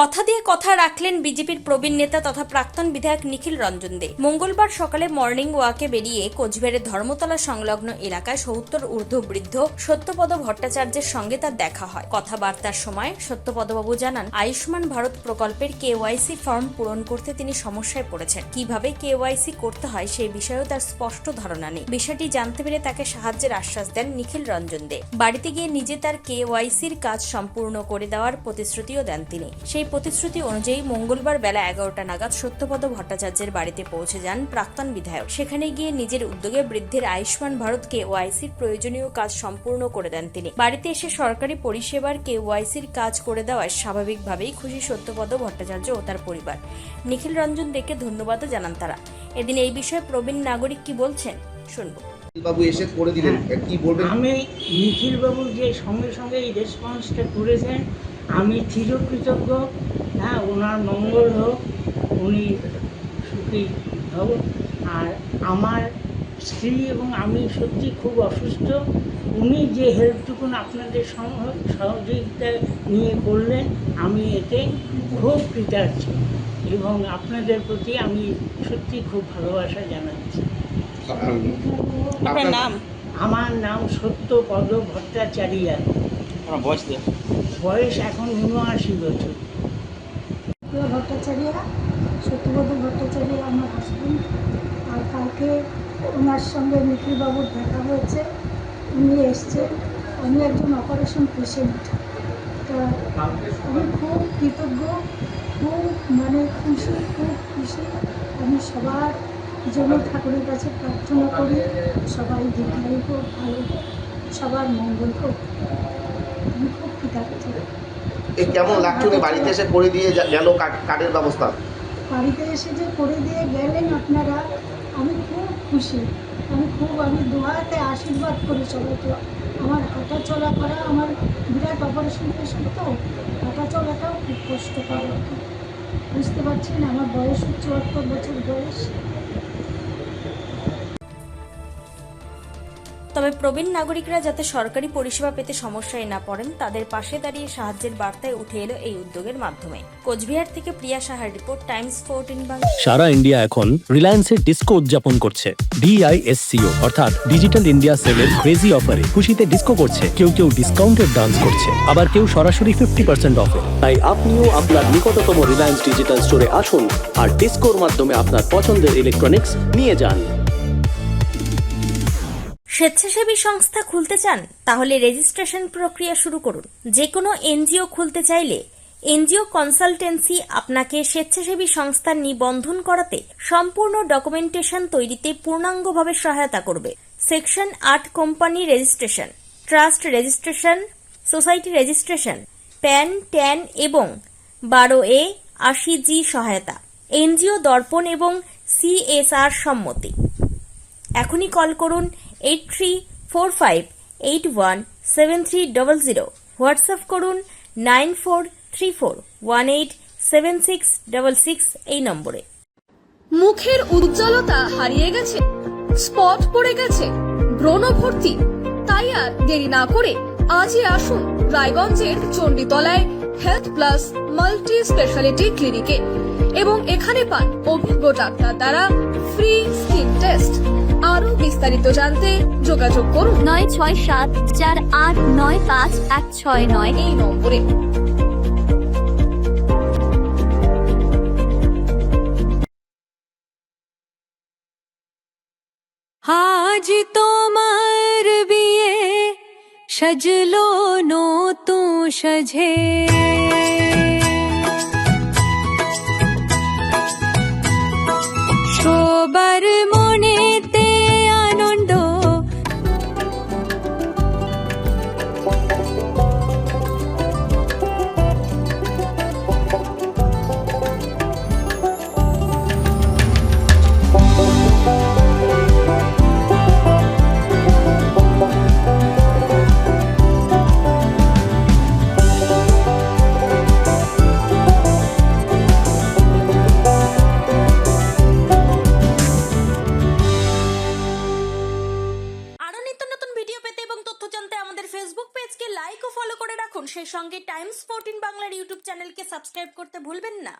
কথা দিয়ে কথা রাখলেন বিজেপির প্রবীণ নেতা তথা প্রাক্তন বিধায়ক নিখিল রঞ্জন দে। মঙ্গলবার সকালে মর্নিং ওয়াকে বেরিয়ে কোচবিহারের ধর্মতলা সংলগ্ন এলাকায় ৭০ ঊর্ধ্ব বৃদ্ধ সত্যপদ ভট্টাচার্যের সঙ্গে তার দেখা হয়। কথাবার্তার সময় সত্যপদবাবু জানান, আয়ুষ্মান ভারত প্রকল্পের কেওয়াইসি ফর্ম পূরণ করতে তিনি সমস্যায় পড়েছেন। কিভাবে কেওয়াইসি করতে হয় সেই বিষয়েও তার স্পষ্ট ধারণা নেই। বিষয়টি জানতে পেরে তাকে সাহায্যের আশ্বাস দেন নিখিল রঞ্জন দে। বাড়িতে গিয়ে নিজে তার কেওয়াইসির কাজ সম্পূর্ণ করে দেওয়ার প্রতিশ্রুতিও দেন তিনি। সেই প্রতিশ্রুতি অনুযায়ী মঙ্গলবার বেলা ১১টা নাগাদ সত্যপদ ভট্টাচার্যের বাড়িতে পৌঁছে যান প্রাক্তন বিধায়ক। সেখানে গিয়ে নিজের উদ্যোগে বৃদ্ধের আয়ুষ্মান ভারত কেওয়াইসির প্রয়োজনীয় কাজ সম্পূর্ণ করে দেন তিনি। বাড়িতে এসে সরকারি পরিষেবার কেওয়াইসির কাজ করে দেওয়ায় স্বাভাবিকভাবেই খুশি সত্যপদ ভট্টাচার্য ও তার পরিবার। নিখিল রঞ্জন দেকে ধন্যবাদও জানান তারা। এদিন এই বিষয়ে প্রবীণ নাগরিক কি বলছেন শুনবো। বাবু এসে করে দিলেন, কি বলবেন? আমি নিখিল বাবু যে সঙ্গে সঙ্গে এই রেসপন্সটা করেছেন, আমি চিরকৃতজ্ঞ। হ্যাঁ, ওনার মঙ্গল হোক, উনি সুখী হোক। আর আমার স্ত্রী এবং আমি সত্যি খুব অসুস্থ। উনি যে হেল্পটুকুন আপনাদের সহযোগিতা নিয়ে করলেন, আমি এতে খুব কৃতজ্ঞ এবং আপনাদের প্রতি আমি সত্যি খুব ভালোবাসা জানাচ্ছি। আপনার নাম? আমার নাম সত্যপদ ভট্টাচার্য। বয়স এখন ৭৯ বছর। ভট্টাচার্য, সত্যপদ ভট্টাচার্য আমার হাসবেন্ড। আর কালকে ওনার সঙ্গে নিখিলবাবুর দেখা হয়েছে, উনি এসছে। আমি একজন অপারেশন পেশেন্ট। তা আমি খুব কৃতজ্ঞ, খুব খুশি। আমি সবার জন্য ঠাকুরের কাছে প্রার্থনা করি, সবাই দীর্ঘায়ু হোক, ভালো হোক, সবার মঙ্গল হোক। আমি খুব কৃতজ্ঞ। কেমন লাগছে উনি বাড়িতে এসে করে দিয়ে গেল কার্ডের ব্যবস্থা? বাড়িতে এসে যে করে দিয়ে গেলেন আপনারা, আমি খুব খুশি। আমি দুহাতে আশীর্বাদ করি সবাইকে। আমার হাঁটা চলা করা, আমার বিরাট অপারেশন পেশেন্ট, তো হাঁটা চলাটাও খুব কষ্টকর। বুঝতে পারছেন, আমার বয়স ৭৪ বছর বয়স। তবে প্রবীণ নাগরিকরা যাতে সরকারি পরিষেবা পেতে সমস্যায় না পড়েন, তাদের পাশে দাঁড়িয়ে সাহায্যের বার্তায় উঠে এলো এই উদ্যোগের মাধ্যমে। কোচবিহার থেকে প্রিয়া সাহার রিপোর্ট, টাইমস 14 বাংলা। সারা ইন্ডিয়া এখন রিলায়েন্সের ডিস্কো উদযাপন করছে। DISCO অর্থাৎ ডিজিটাল ইন্ডিয়া সেলের ক্রেজি অফারে খুশিতে ডিস্কো করছে। কেউ ডিসকাউন্টেড ডান্স করছে, আবার কেউ সরাসরি 50% অফে। তাই আপনিও আপনার নিকটতম রিলায়েন্স ডিজিটাল স্টোরে আসুন আর ডিস্কোর মাধ্যমে আপনার পছন্দের ইলেকট্রনিক্স নিয়ে যান। স্বেচ্ছাসেবী সংস্থা খুলতে চান? তাহলে রেজিস্ট্রেশন প্রক্রিয়া শুরু করুন। যে কোনো এনজিও খুলতে চাইলে এনজিও কনসালটেন্সি আপনাকে স্বেচ্ছাসেবী সংস্থার নিবন্ধন করাতে, সম্পূর্ণ ডকুমেন্টেশন তৈরিতে পূর্ণাঙ্গভাবে সহায়তা করবে। Section ৮ company registration, trust registration, society registration, pan, tan এবং 12A 80G সহায়তা, এনজিও দর্পণ এবং CSR সম্মতি। এখনই কল করুন 8345817300। হোয়াটসঅ্যাপ করুন 9434187666 এই নম্বরে। মুখের উজ্জ্বলতা হারিয়ে গেছে, স্পট পড়ে গেছে, ব্রণ ভর্তি, তাই আর দেরি না করে আজই আসুন রায়গঞ্জের চণ্ডীতলায় হেলথ প্লাস মাল্টি স্পেশালিটি ক্লিনিকে এবং এখানে পান অভিজ্ঞ ডাক্তার দ্বারা ফ্রি স্কিন টেস্ট। আরো বিস্তারিত জানতে যোগাযোগ করুন 9674895169 এই নম্বরে। আজ তোমার বিয়ে সাজলো নতুন সাজে, সবার মনেতে আনন্দ, সঙ্গে টাইমস 14 বাংলার ইউটিউব চ্যানেলকে সাবস্ক্রাইব করতে ভুলবেন না।